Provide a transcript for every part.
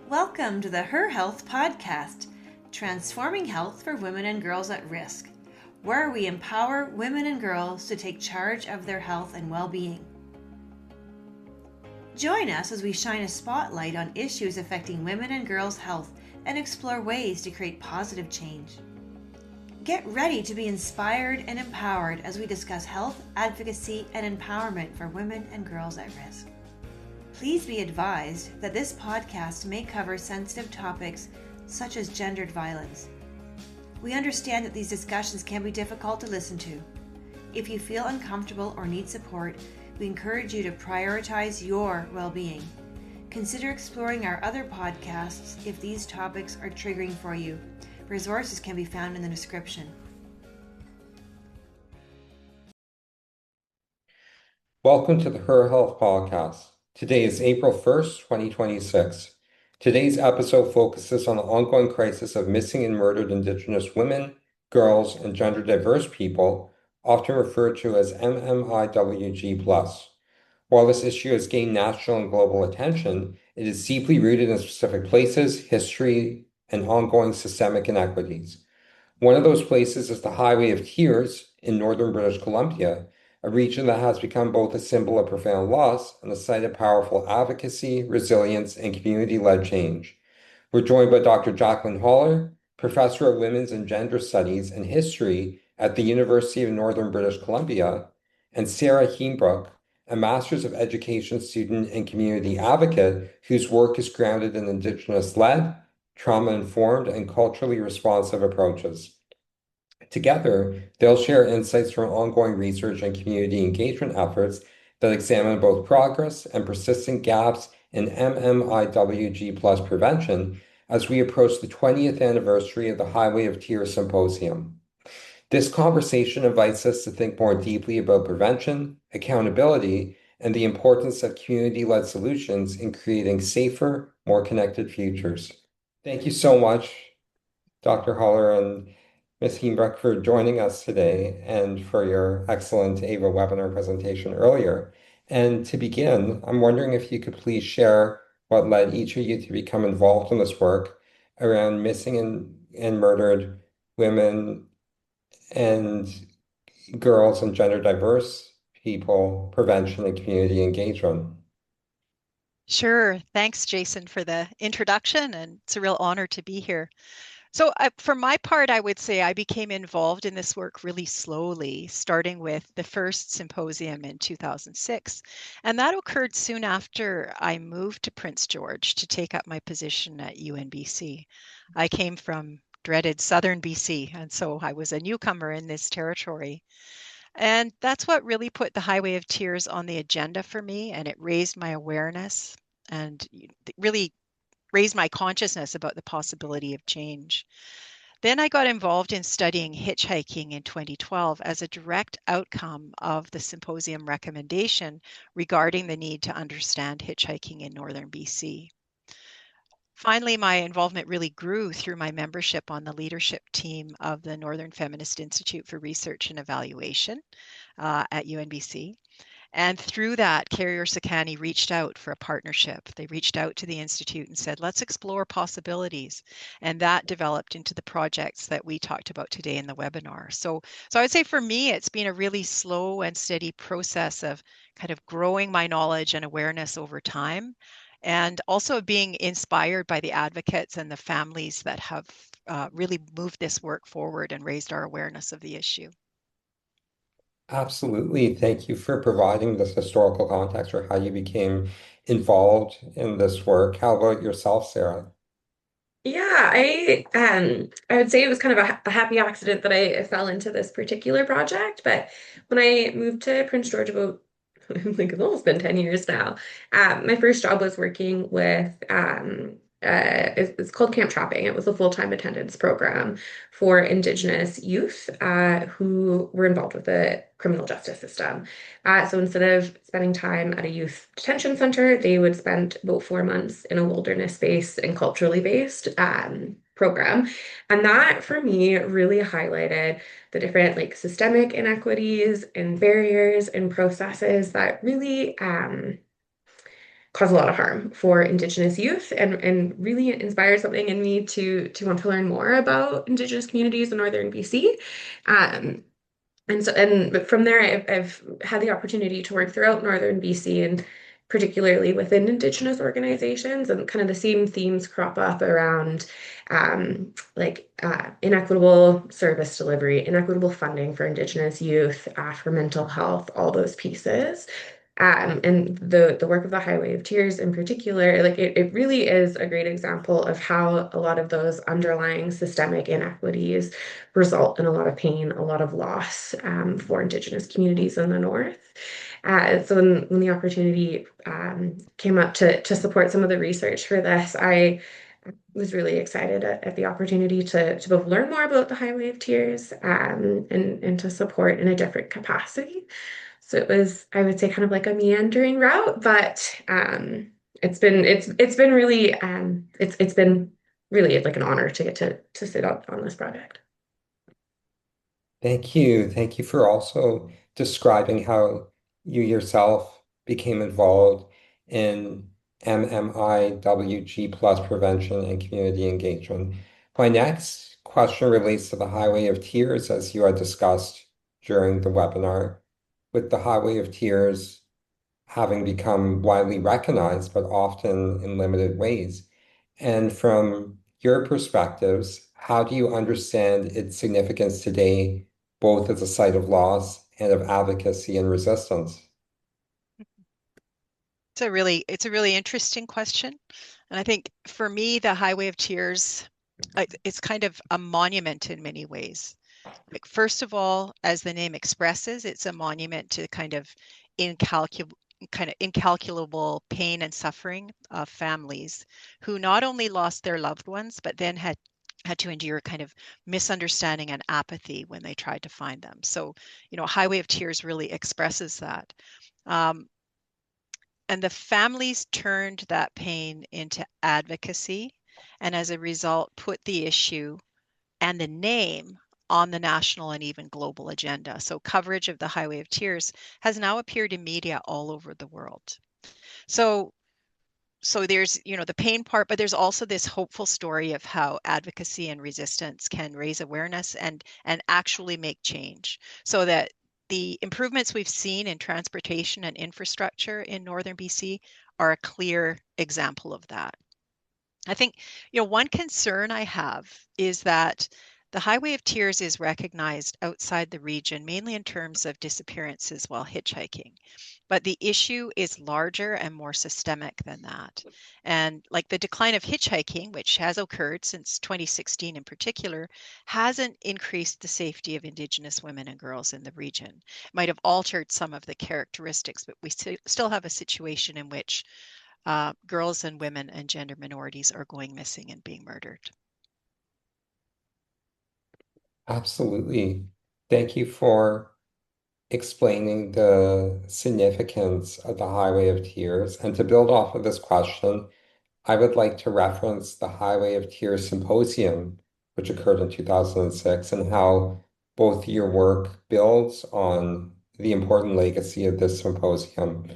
Welcome to the HERHealth podcast, transforming health for women and girls at risk, where we empower women and girls to take charge of their health and well-being. Join us as we shine a spotlight on issues affecting women and girls' health and explore ways to create positive change. Get ready to be inspired and empowered as we discuss health, advocacy, and empowerment for women and girls at risk. Please be advised that this podcast may cover sensitive topics such as gendered violence. We understand that these discussions can be difficult to listen to. If you feel uncomfortable or need support, we encourage you to prioritize your well-being. Consider exploring our other podcasts if these topics are triggering for you. Resources can be found in the description. Welcome to the HERHealth podcast. Today is April 1st, 2026. Today's episode focuses on the ongoing crisis of missing and murdered Indigenous women, girls, and gender diverse people, often referred to as MMIWG+. While this issue has gained national and global attention, it is deeply rooted in specific places, history, and ongoing systemic inequities. One of those places is the Highway of Tears in northern British Columbia, a region that has become both a symbol of profound loss and a site of powerful advocacy, resilience, and community-led change. We're joined by Dr. Jacqueline Holler, Professor of Women's and Gender Studies and History at the University of Northern British Columbia, and Sara Heembrock, a Master's of Education student and community advocate whose work is grounded in Indigenous-led, trauma-informed, and culturally responsive approaches. Together, they'll share insights from ongoing research and community engagement efforts that examine both progress and persistent gaps in MMIWG+ prevention as we approach the 20th anniversary of the Highway of Tears Symposium. This conversation invites us to think more deeply about prevention, accountability, and the importance of community-led solutions in creating safer, more connected futures. Thank you so much, Dr. Holler and Ms. Heembrock, for joining us today and for your excellent AVA webinar presentation earlier. And to begin, I'm wondering if you could please share what led each of you to become involved in this work around missing and murdered women and girls and gender diverse people, prevention and community engagement. Sure. Thanks, Jason, for the introduction, and it's a real honor to be here. So for my part, I would say I became involved in this work really slowly, starting with the first symposium in 2006. And that occurred soon after I moved to Prince George to take up my position at UNBC. I came from dreaded southern BC, and so I was a newcomer in this territory. And that's what really put the Highway of Tears on the agenda for me, and it raised my awareness and really raised my consciousness about the possibility of change. Then I got involved in studying hitchhiking in 2012 as a direct outcome of the symposium recommendation regarding the need to understand hitchhiking in northern BC. Finally, my involvement really grew through my membership on the leadership team of the Northern Feminist Institute for Research and Evaluation at UNBC. And through that, Carrier Sekani reached out for a partnership. They reached out to the Institute and said, let's explore possibilities. And that developed into the projects that we talked about today in the webinar. So I would say for me, it's been a really slow and steady process of kind of growing my knowledge and awareness over time, and also being inspired by the advocates and the families that have really moved this work forward and raised our awareness of the issue. Absolutely. Thank you for providing this historical context for how you became involved in this work. How about yourself, Sara? Yeah, I would say it was kind of a happy accident that I fell into this particular project. But when I moved to Prince George about like it's almost been 10 years now. My first job was working with it's called Camp Trapping. It was a full-time attendance program for Indigenous youth who were involved with the criminal justice system. So instead of spending time at a youth detention center, they would spend about 4 months in a wilderness-based and culturally based program. And that for me really highlighted the different like systemic inequities and barriers and processes that really cause a lot of harm for Indigenous youth, and really inspired something in me to want to learn more about Indigenous communities in Northern BC. Um, but from there, I've had the opportunity to work throughout Northern BC and particularly within Indigenous organizations, and kind of the same themes crop up around inequitable service delivery, inequitable funding for Indigenous youth, for mental health, all those pieces. And the work of the Highway of Tears in particular, like it really is a great example of how a lot of those underlying systemic inequities result in a lot of pain, a lot of loss for Indigenous communities in the North. So when the opportunity came up to support some of the research for this, I was really excited at the opportunity to both learn more about the Highway of Tears and to support in a different capacity. So it was, I would say, kind of like a meandering route, but it's been really it's been really like an honor to get to sit on this project. Thank you. Thank you for also describing how you yourself became involved in MMIWG plus prevention and community engagement. My next question relates to the Highway of Tears, as you had discussed during the webinar, with the Highway of Tears having become widely recognized, but often in limited ways. And from your perspectives, how do you understand its significance today, both as a site of loss and of advocacy and resistance? It's a really interesting question. And I think for me, the Highway of Tears, it's kind of a monument in many ways. Like, first of all, as the name expresses, it's a monument to incalculable pain and suffering of families who not only lost their loved ones, but then had to endure kind of misunderstanding and apathy when they tried to find them. So, Highway of Tears really expresses that. And the families turned that pain into advocacy, and as a result, put the issue and the name on the national and even global agenda. So coverage of the Highway of Tears has now appeared in media all over the world. So there's, the pain part, but there's also this hopeful story of how advocacy and resistance can raise awareness and actually make change, so that the improvements we've seen in transportation and infrastructure in Northern BC are a clear example of that. I think, one concern I have is that the Highway of Tears is recognized outside the region, mainly in terms of disappearances while hitchhiking. But the issue is larger and more systemic than that. And like the decline of hitchhiking, which has occurred since 2016 in particular, hasn't increased the safety of Indigenous women and girls in the region. It might have altered some of the characteristics, but we still have a situation in which girls and women and gender minorities are going missing and being murdered. Absolutely. Thank you for explaining the significance of the Highway of Tears. And to build off of this question, I would like to reference the Highway of Tears Symposium, which occurred in 2006, and how both your work builds on the important legacy of this symposium.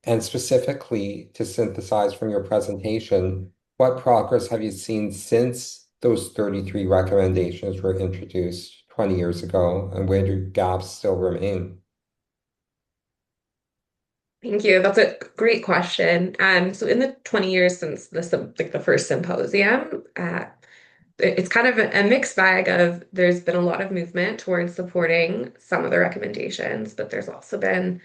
And specifically, to synthesize from your presentation, what progress have you seen since those 33 recommendations were introduced 20 years ago, and where do gaps still remain? Thank you. That's a great question. So in the 20 years since the first symposium, it's kind of a mixed bag of there's been a lot of movement towards supporting some of the recommendations, but there's also been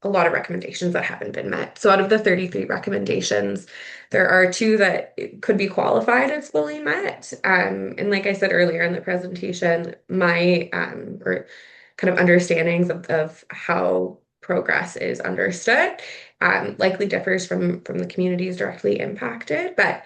a lot of recommendations that haven't been met. So out of the 33 recommendations, there are two that could be qualified as fully met. And like I said earlier in the presentation, my or kind of understandings of how progress is understood likely differs from the communities directly impacted. But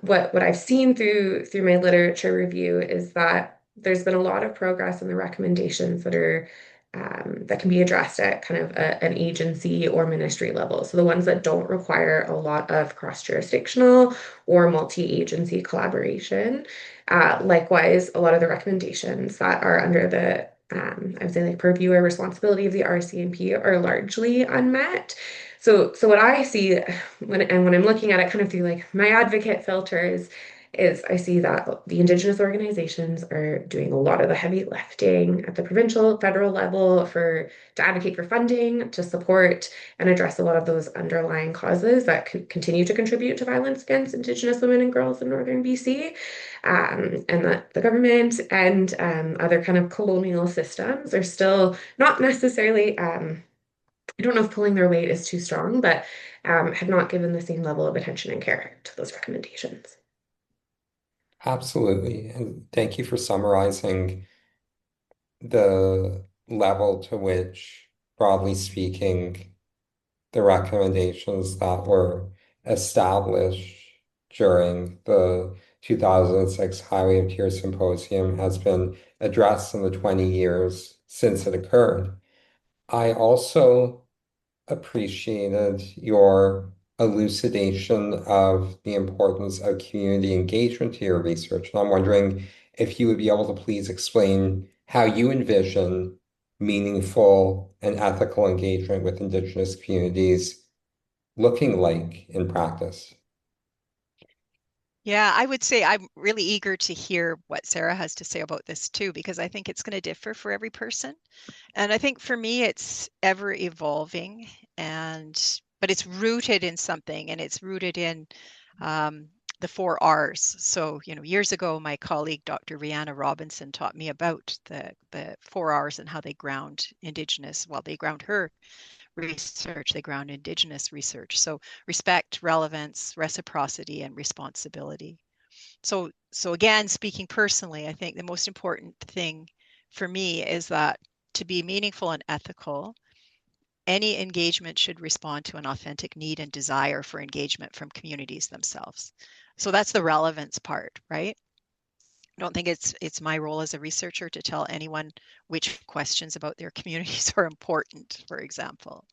what I've seen through my literature review is that there's been a lot of progress in the recommendations that can be addressed at kind of an agency or ministry level. So the ones that don't require a lot of cross-jurisdictional or multi-agency collaboration. Likewise, a lot of the recommendations that are under the I would say like purview or responsibility of the RCMP are largely unmet. So what I see when I'm looking at it kind of through like my advocate filters is I see that the Indigenous organizations are doing a lot of the heavy lifting at the provincial, federal level to advocate for funding, to support and address a lot of those underlying causes that continue to contribute to violence against Indigenous women and girls in northern BC, and that the government and other kind of colonial systems are still not necessarily. I don't know if pulling their weight is too strong, but have not given the same level of attention and care to those recommendations. Absolutely. And thank you for summarizing the level to which, broadly speaking, the recommendations that were established during the 2006 Highway of Tears Symposium has been addressed in the 20 years since it occurred. I also appreciated your elucidation of the importance of community engagement to your research. And I'm wondering if you would be able to please explain how you envision meaningful and ethical engagement with Indigenous communities looking like in practice. Yeah, I would say I'm really eager to hear what Sara has to say about this too, because I think it's going to differ for every person. And I think for me, it's ever evolving, but it's rooted in something, and it's rooted in the 4 Rs. So, years ago, my colleague, Dr. Rihanna Robinson, taught me about the 4 Rs and how they ground Indigenous, well, they ground her research, they ground Indigenous research. So respect, relevance, reciprocity, and responsibility. So again, speaking personally, I think the most important thing for me is that to be meaningful and ethical, any engagement should respond to an authentic need and desire for engagement from communities themselves. So that's the relevance part, right? I don't think it's my role as a researcher to tell anyone which questions about their communities are important, for example.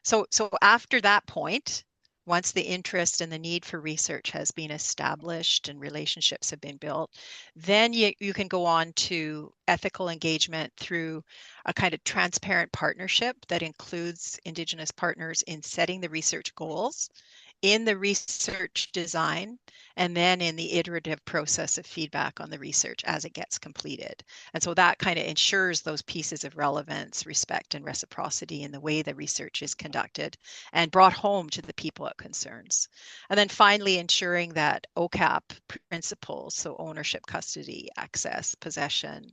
So after that point, once the interest and the need for research has been established and relationships have been built, then you can go on to ethical engagement through a kind of transparent partnership that includes Indigenous partners in setting the research goals, in the research design, and then in the iterative process of feedback on the research as it gets completed. And so that kind of ensures those pieces of relevance, respect, and reciprocity in the way the research is conducted and brought home to the people it concerns. And then finally, ensuring that OCAP principles, so ownership, custody, access, possession,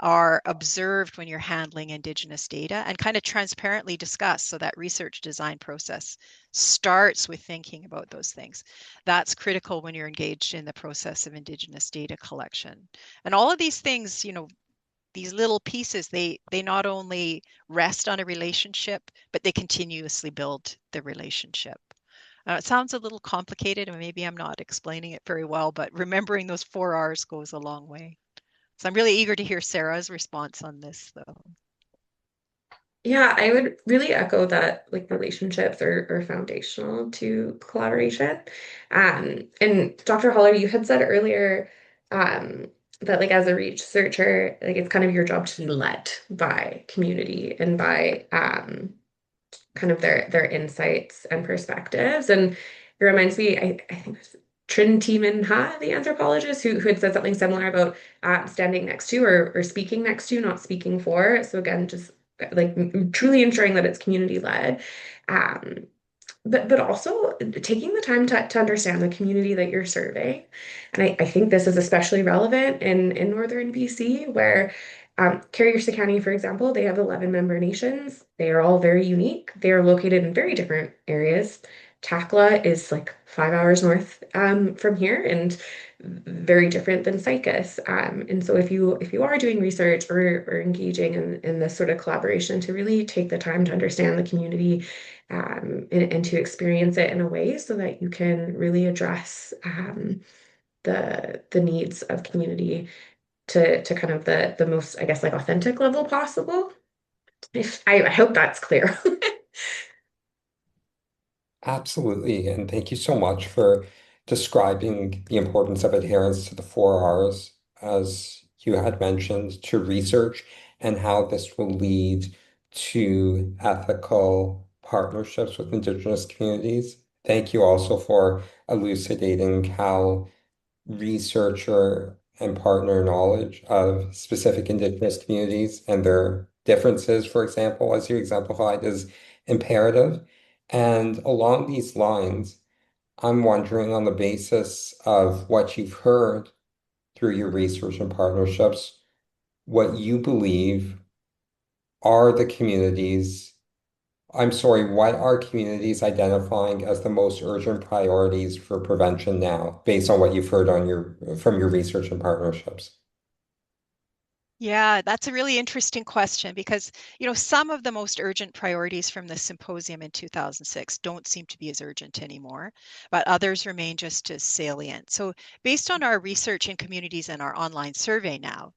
are observed when you're handling Indigenous data and kind of transparently discussed, so that research design process starts with thinking about those things. That's critical when you're engaged in the process of Indigenous data collection. And all of these things, these little pieces, they not only rest on a relationship, but they continuously build the relationship. It sounds a little complicated, and maybe I'm not explaining it very well, but remembering those 4 Rs goes a long way. So I'm really eager to hear Sara's response on this, though. Yeah, I would really echo that like relationships are foundational to collaboration. And Dr. Holler, you had said earlier that like as a researcher, like it's kind of your job to be led by community and by kind of their insights and perspectives. And it reminds me, I think it was Trin Tiemann Ha, the anthropologist, who had said something similar about standing next to or speaking next to, not speaking for. So again, just like truly ensuring that it's community led. Um, but also taking the time to understand the community that you're serving. And I think this is especially relevant in northern BC, where Carrier Sekani, for example, they have 11 member nations. They are all very unique. They are located in very different areas. Takla is like 5 hours north from here and very different than Sycus. And so if you are doing research or engaging in this sort of collaboration, to really take the time to understand the community and to experience it in a way so that you can really address the needs of community to kind of the most, I guess, like authentic level possible. If I hope that's clear. Absolutely. And thank you so much for describing the importance of adherence to the 4 Rs, as you had mentioned, to research and how this will lead to ethical partnerships with Indigenous communities. Thank you also for elucidating how researcher and partner knowledge of specific Indigenous communities and their differences, for example, as you exemplified, is imperative. And along these lines, I'm wondering, on the basis of what you've heard through your research and partnerships, what you believe are the communities, I'm sorry, what are communities identifying as the most urgent priorities for prevention now, based on what you've heard from your research and partnerships? Yeah, that's a really interesting question because, some of the most urgent priorities from the symposium in 2006 don't seem to be as urgent anymore, but others remain just as salient. So, based on our research in communities and our online survey now,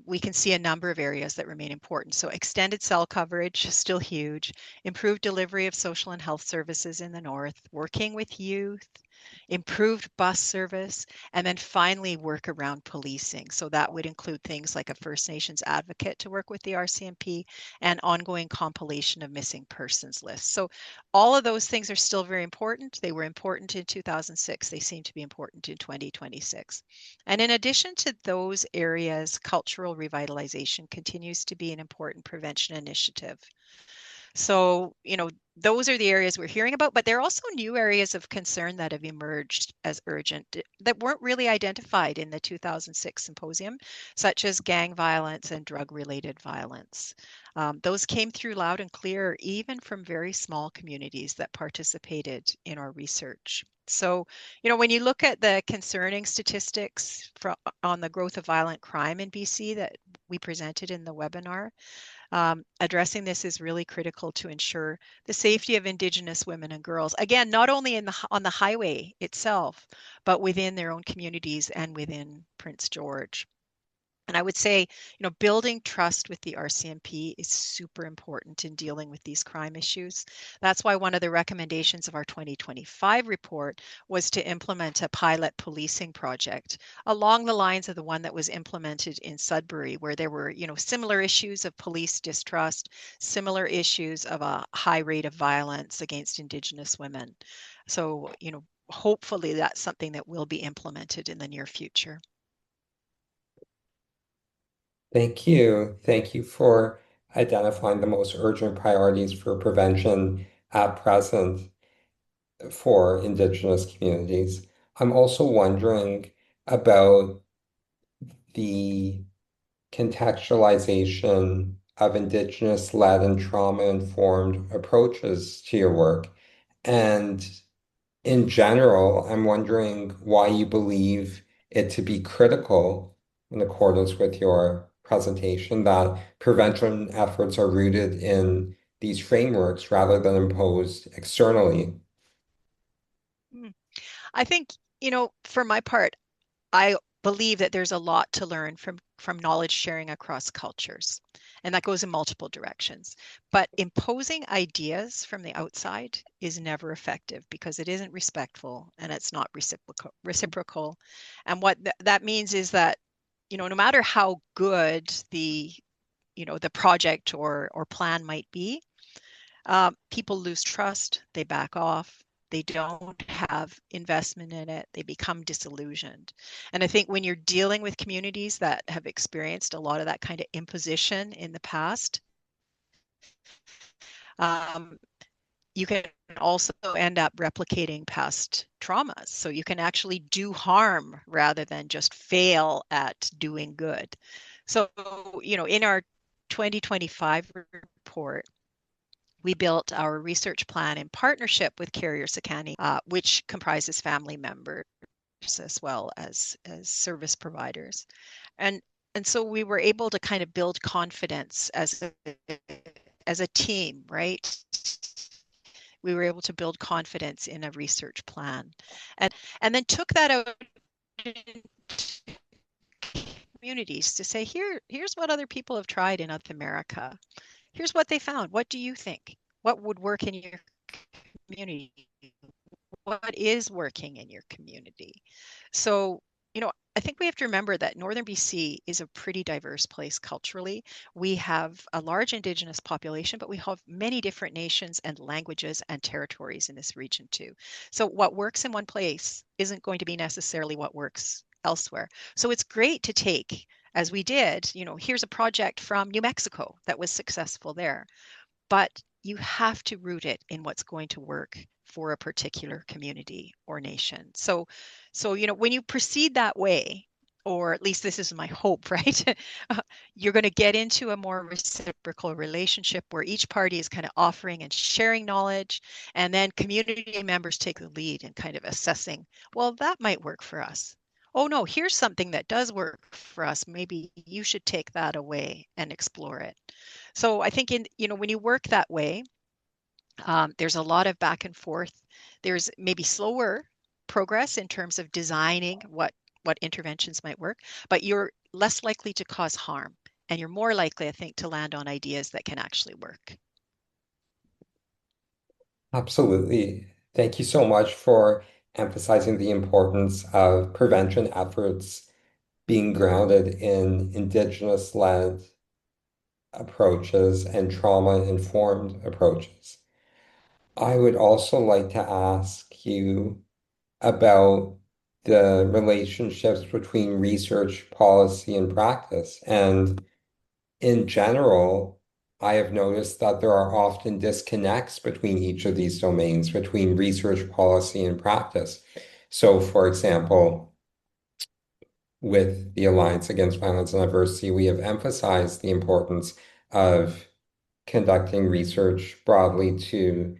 we can see a number of areas that remain important. So, extended cell coverage is still huge, improved delivery of social and health services in the north, working with youth, improved bus service, and then finally work around policing. So that would include things like a First Nations advocate to work with the RCMP and ongoing compilation of missing persons lists. So all of those things are still very important. They were important in 2006. They seem to be important in 2026. And in addition to those areas, cultural revitalization continues to be an important prevention initiative. So, those are the areas we're hearing about, but there are also new areas of concern that have emerged as urgent that weren't really identified in the 2006 symposium, such as gang violence and drug-related violence. Those came through loud and clear, even from very small communities that participated in our research. So, when you look at the concerning statistics on the growth of violent crime in BC that we presented in the webinar, addressing this is really critical to ensure the safety of Indigenous women and girls. Again, not only on the highway itself, but within their own communities and within Prince George. And I would say, building trust with the RCMP is super important in dealing with these crime issues. That's why one of the recommendations of our 2025 report was to implement a pilot policing project along the lines of the one that was implemented in Sudbury, where there were, similar issues of police distrust, similar issues of a high rate of violence against Indigenous women. So, hopefully that's something that will be implemented in the near future. Thank you. Thank you for identifying the most urgent priorities for prevention at present for Indigenous communities. I'm also wondering about the contextualization of Indigenous-led and trauma-informed approaches to your work. And in general, I'm wondering why you believe it to be critical, in accordance with your presentation, that prevention efforts are rooted in these frameworks rather than imposed externally. I think, for my part, I believe that there's a lot to learn from knowledge sharing across cultures, and that goes in multiple directions. But imposing ideas from the outside is never effective because it isn't respectful and it's not reciprocal. And what that means is that, no matter how good the project or plan might be, people lose trust, they back off, they don't have investment in it, they become disillusioned. And I think when you're dealing with communities that have experienced a lot of that kind of imposition in the past, you can also end up replicating past traumas. So you can actually do harm rather than just fail at doing good. So, in our 2025 report, we built our research plan in partnership with Carrier Sekani, which comprises family members as well as service providers. And so we were able to kind of build confidence as a team, right? We were able to build confidence in a research plan, and then took that out into communities to say, here's what other people have tried in North America. Here's what they found. What do you think? What would work in your community? What is working in your community? So, I think we have to remember that Northern BC is a pretty diverse place culturally. We have a large Indigenous population, but we have many different nations and languages and territories in this region too. So what works in one place isn't going to be necessarily what works elsewhere. So it's great to take, as we did, here's a project from New Mexico that was successful there, but you have to root it in what's going to work for a particular community or nation. So when you proceed that way, or at least this is my hope, right? You're going to get into a more reciprocal relationship where each party is kind of offering and sharing knowledge, and then community members take the lead in kind of assessing, well, that might work for us. Oh no, here's something that does work for us. Maybe you should take that away and explore it. So I think when you work that way, there's a lot of back and forth. There's maybe slower progress in terms of designing what interventions might work, but you're less likely to cause harm, and you're more likely, I think, to land on ideas that can actually work. Absolutely. Thank you so much for emphasizing the importance of prevention efforts being grounded in Indigenous-led approaches and trauma-informed approaches. I would also like to ask you about the relationships between research, policy, and practice. And in general, I have noticed that there are often disconnects between each of these domains, between research, policy, and practice. So, for example, with the Alliance Against Violence and Adversity, we have emphasized the importance of conducting research broadly to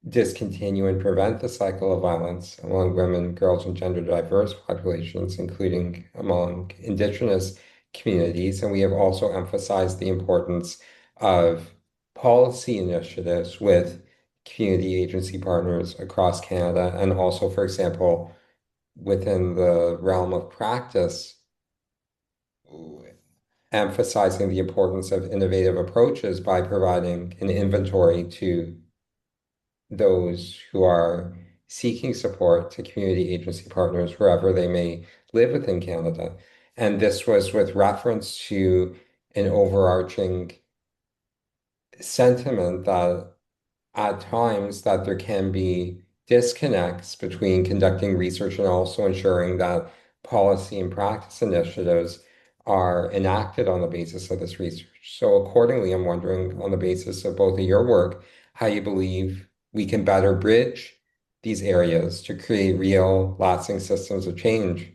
discontinue and prevent the cycle of violence among women, girls, and gender diverse populations, including among Indigenous communities. And we have also emphasized the importance of policy initiatives with community agency partners across Canada, and also, for example, within the realm of practice, emphasizing the importance of innovative approaches by providing an inventory to those who are seeking support to community agency partners wherever they may live within Canada. And this was with reference to an overarching sentiment that at times that there can be disconnects between conducting research and also ensuring that policy and practice initiatives are enacted on the basis of this research. So accordingly, I'm wondering, on the basis of both of your work, how you believe we can better bridge these areas to create real, lasting systems of change.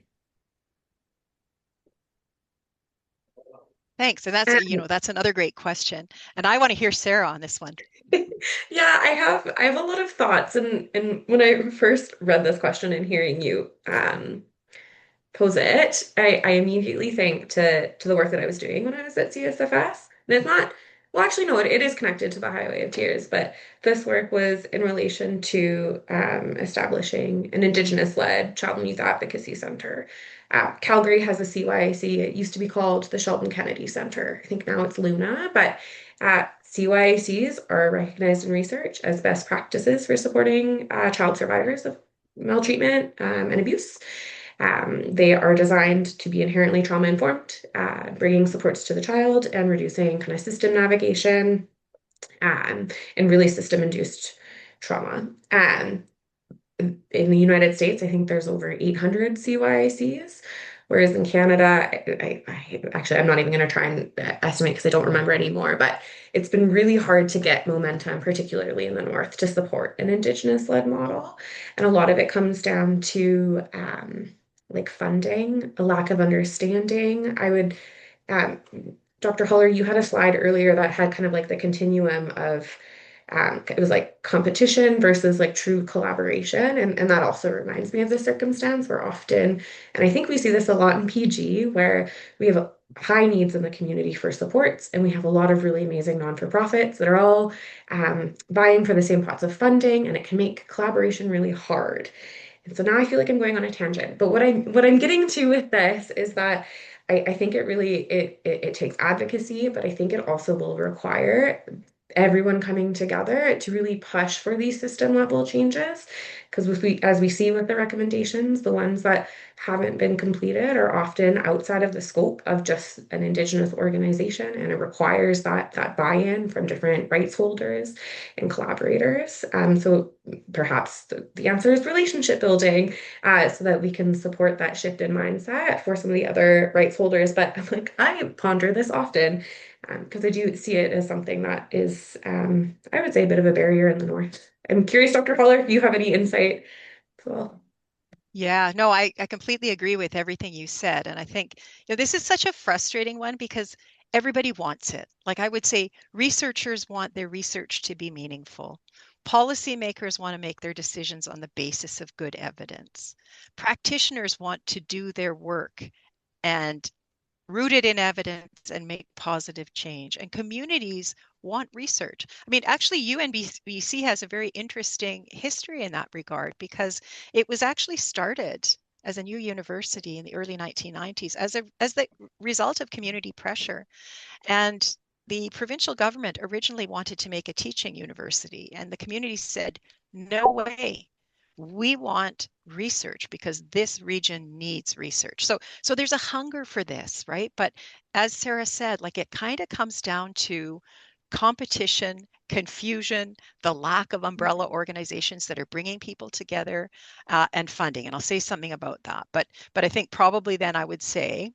Thanks. And that's another great question. And I want to hear Sara on this one. Yeah, I have a lot of thoughts, and when I first read this question and hearing you pose it, I immediately think to the work that I was doing when I was at CSFS. And it's not, well, actually, no, it is connected to the Highway of Tears, but this work was in relation to establishing an Indigenous-led child and youth advocacy center. Calgary has a CYIC. It used to be called the Sheldon Kennedy Center. I think now it's Luna, but CYICs are recognized in research as best practices for supporting child survivors of maltreatment and abuse. They are designed to be inherently trauma informed, bringing supports to the child and reducing kind of system navigation and really system induced trauma. In the United States, I think there's over 800 CYICs, whereas in Canada, I'm not even going to try and estimate because I don't remember anymore, but it's been really hard to get momentum, particularly in the North, to support an Indigenous-led model. And a lot of it comes down to like funding, a lack of understanding. Um, Dr. Holler, you had a slide earlier that had kind of like the continuum of it was like competition versus like true collaboration. And that also reminds me of the circumstance where often, and I think we see this a lot in PG, where we have high needs in the community for supports, and we have a lot of really amazing non-for-profits that are all vying for the same pots of funding, and it can make collaboration really hard. And so now I feel like I'm going on a tangent. But what I'm getting to with this is that I think it takes advocacy, but I think it also will require everyone coming together to really push for these system level changes. Because as we see with the recommendations, the ones that haven't been completed are often outside of the scope of just an Indigenous organization, and it requires that buy-in from different rights holders and collaborators. So perhaps the answer is relationship building, so that we can support that shift in mindset for some of the other rights holders. But like I ponder this often because I do see it as something that is, I would say, a bit of a barrier in the North. I'm curious, Dr. Holler, if you have any insight as well. Yeah, no, I completely agree with everything you said. And I think, this is such a frustrating one because everybody wants it. Like I would say, researchers want their research to be meaningful. Policymakers want to make their decisions on the basis of good evidence. Practitioners want to do their work and rooted in evidence and make positive change. And communities want research. I mean, actually, UNBC has a very interesting history in that regard because it was actually started as a new university in the early 1990s as the result of community pressure. And the provincial government originally wanted to make a teaching university, and the community said, no way. We want research because this region needs research. So there's a hunger for this, right? But as Sara said, like it kind of comes down to competition, confusion, the lack of umbrella organizations that are bringing people together, and funding. And I'll say something about that. But I think probably then I would say,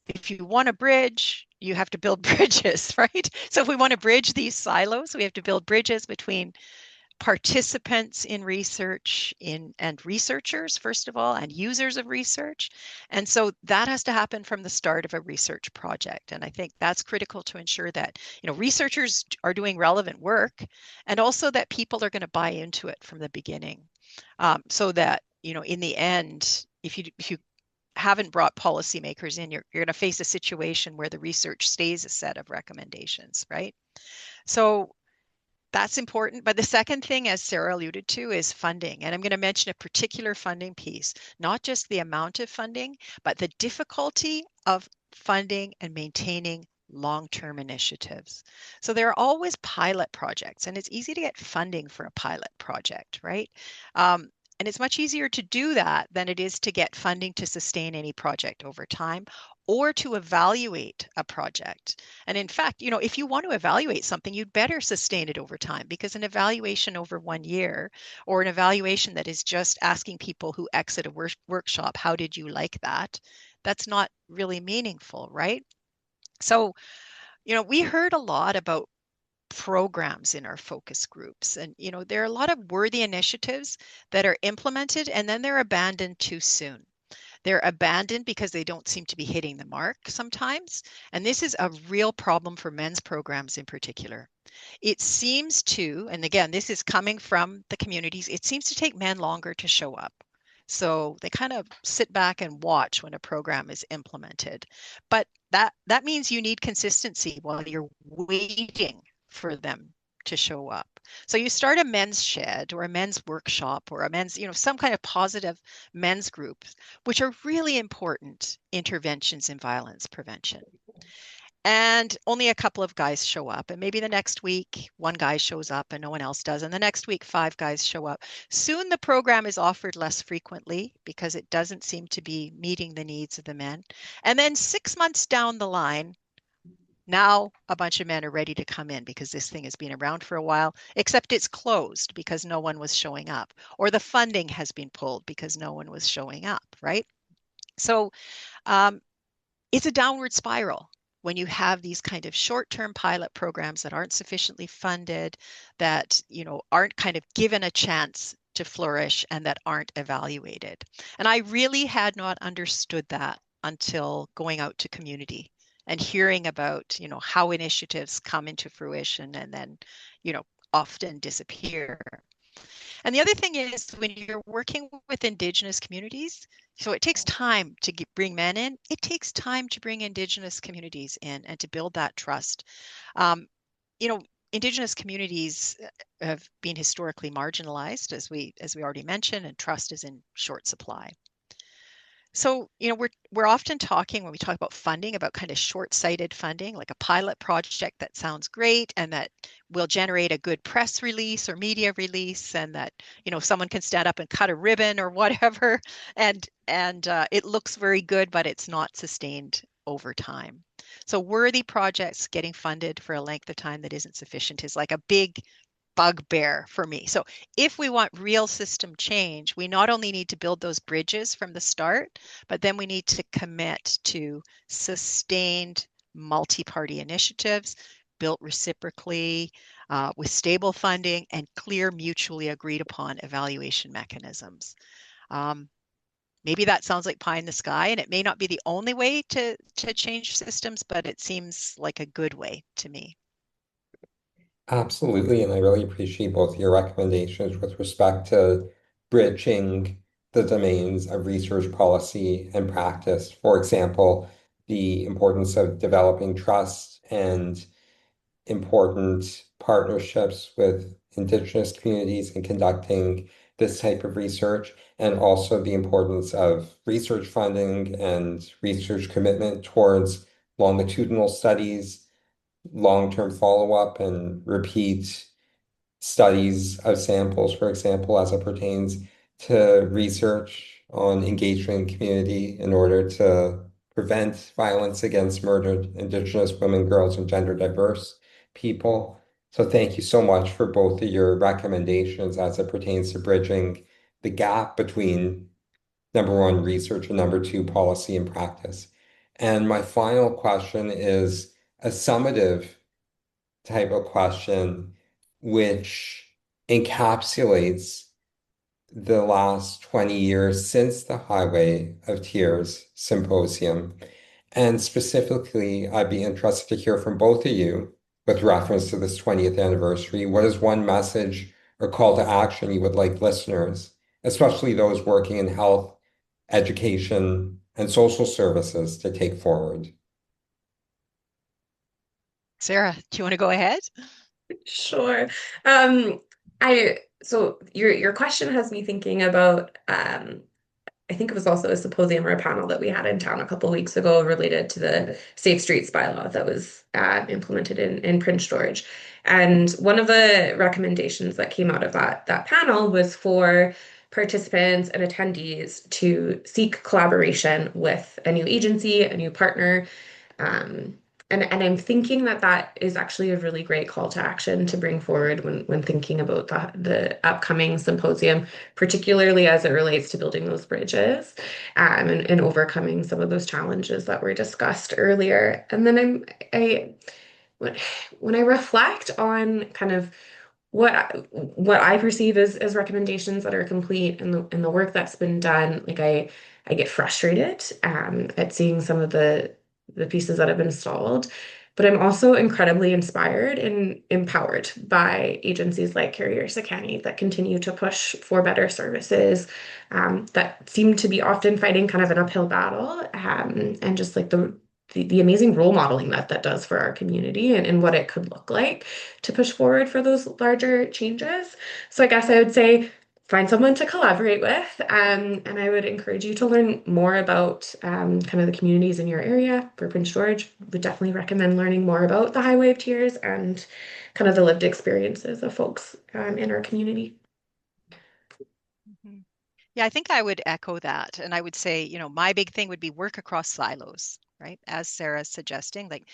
if you want a bridge, you have to build bridges, right? So if we want to bridge these silos, we have to build bridges between participants in research and researchers, first of all, and users of research. And so that has to happen from the start of a research project. And I think that's critical to ensure that, researchers are doing relevant work and also that people are going to buy into it from the beginning. So that, in the end, if you haven't brought policymakers in, you're going to face a situation where the research stays a set of recommendations, right? So that's important. But the second thing, as Sara alluded to, is funding. And I'm going to mention a particular funding piece, not just the amount of funding, but the difficulty of funding and maintaining long-term initiatives. So there are always pilot projects, and it's easy to get funding for a pilot project, right? And it's much easier to do that than it is to get funding to sustain any project over time or to evaluate a project. And in fact, if you want to evaluate something, you'd better sustain it over time, because an evaluation over 1 year or an evaluation that is just asking people who exit a workshop, how did you like that? That's not really meaningful, right? So, we heard a lot about programs in our focus groups. And, there are a lot of worthy initiatives that are implemented and then they're abandoned too soon. They're abandoned because they don't seem to be hitting the mark sometimes. And this is a real problem for men's programs in particular. It seems to, and again, this is coming from the communities, it seems to take men longer to show up. So they kind of sit back and watch when a program is implemented. But that means you need consistency while you're waiting for them to show up. So you start a men's shed or a men's workshop or a men's, some kind of positive men's group, which are really important interventions in violence prevention. And only a couple of guys show up. And maybe the next week, one guy shows up and no one else does. And the next week, 5 guys show up. Soon the program is offered less frequently because it doesn't seem to be meeting the needs of the men. And then 6 months down the line, now a bunch of men are ready to come in because this thing has been around for a while, except it's closed because no one was showing up, or the funding has been pulled because no one was showing up, right? So it's a downward spiral when you have these kind of short-term pilot programs that aren't sufficiently funded, that aren't kind of given a chance to flourish, and that aren't evaluated. And I really had not understood that until going out to community and hearing about, how initiatives come into fruition and then, often disappear. And the other thing is, when you're working with Indigenous communities, so it takes time to bring men in. It takes time to bring Indigenous communities in and to build that trust. Indigenous communities have been historically marginalized, as we already mentioned, and trust is in short supply. So, we're often talking when we talk about funding about kind of short-sighted funding, like a pilot project that sounds great and that will generate a good press release or media release, and that someone can stand up and cut a ribbon or whatever, and it looks very good, but it's not sustained over time. So worthy projects getting funded for a length of time that isn't sufficient is like a big bugbear for me. So if we want real system change, we not only need to build those bridges from the start, but then we need to commit to sustained multi-party initiatives built reciprocally with stable funding and clear mutually agreed upon evaluation mechanisms. Maybe that sounds like pie in the sky, and it may not be the only way to change systems, but it seems like a good way to me. Absolutely, and I really appreciate both your recommendations with respect to bridging the domains of research policy and practice. For example, the importance of developing trust and important partnerships with Indigenous communities in conducting this type of research, and also the importance of research funding and research commitment towards longitudinal studies, long-term follow-up, and repeat studies of samples, for example, as it pertains to research on engagement in community in order to prevent violence against murdered Indigenous women, girls, and gender diverse people. So thank you so much for both of your recommendations as it pertains to bridging the gap between number one, research, and number two, policy and practice. And my final question is a summative type of question, which encapsulates the last 20 years since the Highway of Tears Symposium. And specifically, I'd be interested to hear from both of you with reference to this 20th anniversary. What is one message or call to action you would like listeners, especially those working in health, education, and social services, to take forward? Sara, do you want to go ahead? Sure. So your question has me thinking about I think it was also a symposium or a panel that we had in town a couple of weeks ago related to the Safe Streets bylaw that was implemented in Prince George. And one of the recommendations that came out of that panel was for participants and attendees to seek collaboration with a new agency, a new partner. And I'm thinking that is actually a really great call to action to bring forward when thinking about the upcoming symposium, particularly as it relates to building those bridges, and overcoming some of those challenges that were discussed earlier. And then when I reflect on kind of what I perceive as recommendations that are complete and the work that's been done, like I get frustrated at seeing some of the pieces that have been stalled. But I'm also incredibly inspired and empowered by agencies like Carrier Sekani that continue to push for better services, that seem to be often fighting kind of an uphill battle, and just like the amazing role modeling that does for our community and what it could look like to push forward for those larger changes. So I guess I would say find someone to collaborate with. And I would encourage you to learn more about kind of the communities in your area. For Prince George, would definitely recommend learning more about the Highway of Tears and kind of the lived experiences of folks in our community. Mm-hmm. Yeah, I think I would echo that. And I would say, my big thing would be work across silos, right? As Sara's suggesting, like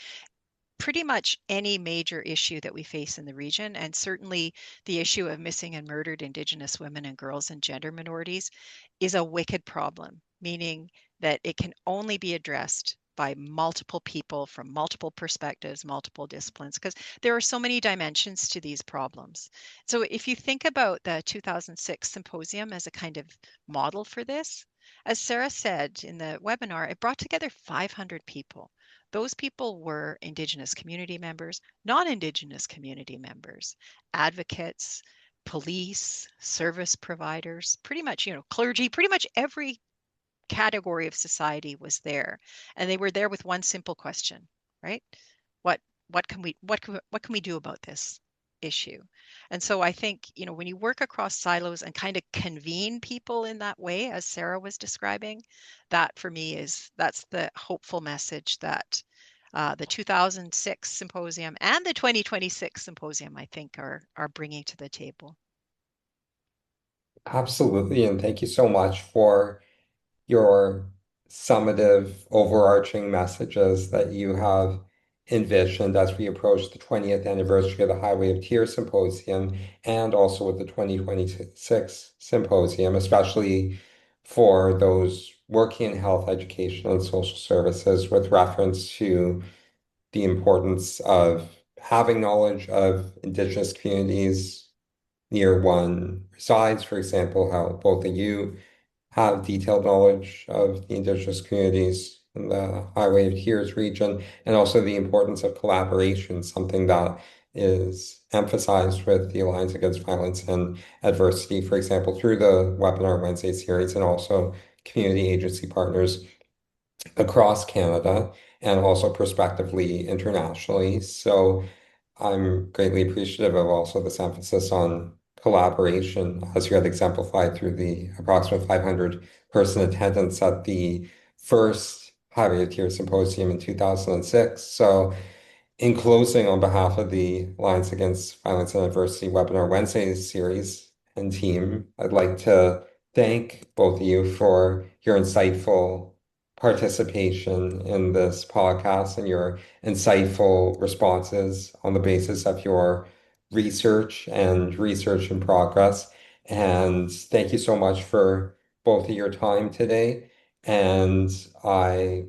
pretty much any major issue that we face in the region, and certainly the issue of missing and murdered Indigenous women and girls and gender minorities, is a wicked problem, meaning that it can only be addressed by multiple people from multiple perspectives, multiple disciplines, because there are so many dimensions to these problems. So if you think about the 2006 symposium as a kind of model for this, as Sara said in the webinar, it brought together 500 people. Those people were Indigenous community members, non-Indigenous community members, advocates, police, service providers, pretty much, clergy, pretty much every category of society was there. And they were there with one simple question, right? What can we do about this? issue. And so I think, when you work across silos and kind of convene people in that way, as Sara was describing, that for me that's the hopeful message that the 2006 symposium and the 2026 symposium, I think, are bringing to the table. Absolutely. And thank you so much for your summative, overarching messages that you have envisioned as we approach the 20th anniversary of the Highway of Tears Symposium and also with the 2026 symposium, especially for those working in health, education, and social services, with reference to the importance of having knowledge of Indigenous communities near one resides. For example, how both of you have detailed knowledge of the Indigenous communities in the Highway of Tears region, and also the importance of collaboration, something that is emphasized with the Alliance Against Violence and Adversity, for example, through the Webinar Wednesday series, and also community agency partners across Canada and also prospectively internationally. So I'm greatly appreciative of also this emphasis on collaboration, as you had exemplified through the approximate 500 person attendance at the first Highway of Tears Symposium in 2006. So in closing, on behalf of the Alliance Against Violence and Adversity Webinar Wednesday series and team, I'd like to thank both of you for your insightful participation in this podcast and your insightful responses on the basis of your research and research in progress. And thank you so much for both of your time today. And I,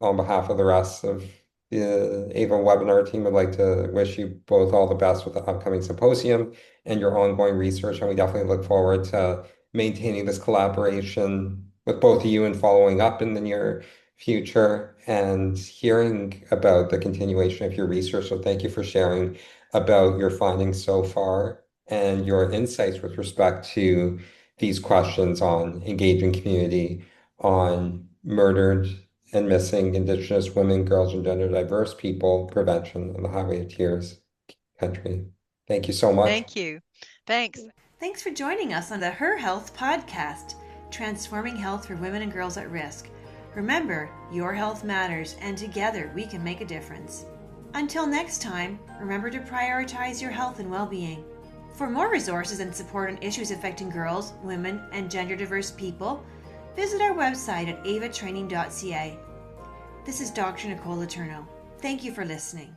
on behalf of the rest of the AVA webinar team, would like to wish you both all the best with the upcoming symposium and your ongoing research. And we definitely look forward to maintaining this collaboration with both of you and following up in the near future and hearing about the continuation of your research. So thank you for sharing about your findings so far and your insights with respect to these questions on engaging community, on murdered and missing Indigenous women, girls, and gender diverse people prevention on the Highway of Tears country. Thank you so much. Thank you. Thanks. Thanks for joining us on the HERHealth podcast, transforming health for women and girls at risk. Remember, your health matters, and together we can make a difference. Until next time, remember to prioritize your health and well-being. For more resources and support on issues affecting girls, women, and gender diverse people, visit our website at avatraining.ca. This is Dr. Nicole Letourneau. Thank you for listening.